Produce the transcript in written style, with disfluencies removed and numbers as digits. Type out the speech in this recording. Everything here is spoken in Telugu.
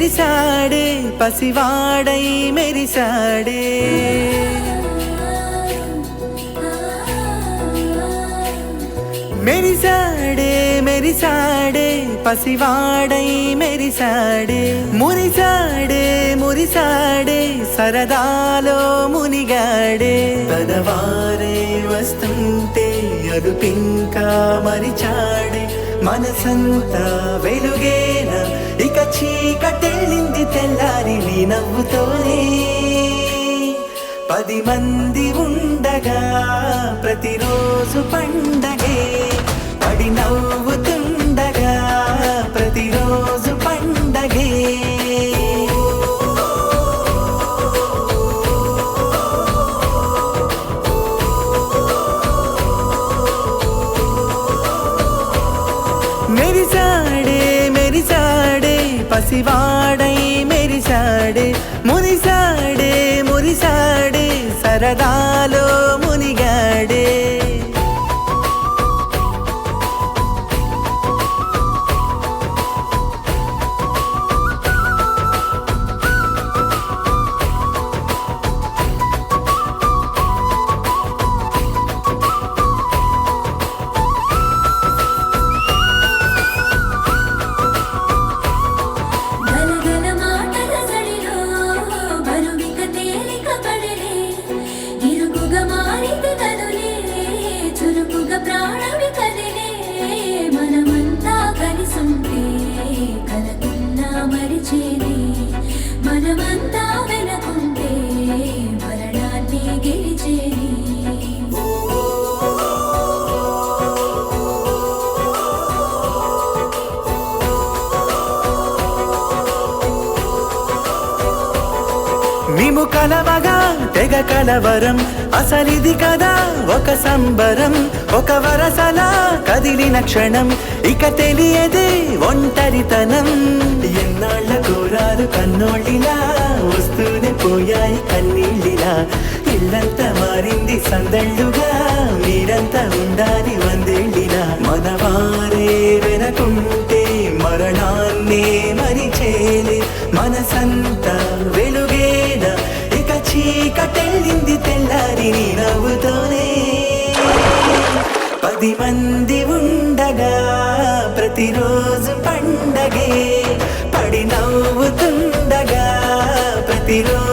విరిసాడే పసివాడై మెరిసాడే మెరిసాడే మెరిసాడే పసివాడై మెరిసాడే మురిసాడే మురిసాడే సరదాలో మునిగాడే పదవారే వస్తుంటే అదుపింకా మరిచాడే మనసంతా వెలుగేన ఇక చీకటెళ్ళింది తెల్లారి నీ నవ్వుతోనే 10 మంది ఉండగా ప్రతిరోజు పండగే పడి నవ్వుతుండగా ప్రతిరోజు పండగే మెరిసాడే మెరిసాడే పసివాడై మెరిసాడే మురిసాడే మురిసాడే సరదాలో మునిగాడే మనమంతా వెనకుంటే మరణాన్ని గెలిచేది మేము కలవగా తెగ కలవరం అసలిది కదా ఒక సంబరం ఒక వరసలా కదిలిన క్షణం ఇక తెలియదే ఒంటరితనం ఎన్నాళ్ళ కోరాలు కన్నోళ్ళిలా వస్తూనే పోయాయి కన్నీళ్ళిలా ఇల్లంతా మారింది సందళ్ళుగా మీరంతా ఉండాలి వందేళ్ళిలా మనవారే వెనకుంటే మరణాన్నే మరిచేలే మనసంతా వెలుగేన ఇక చీకటెళ్ళింది తెల్లారి నీ నవ్వుతోనే 10 మంది ఉండగా ప్రతిరోజు పండగే పడి నవ్వుతుండగా ప్రతిరోజు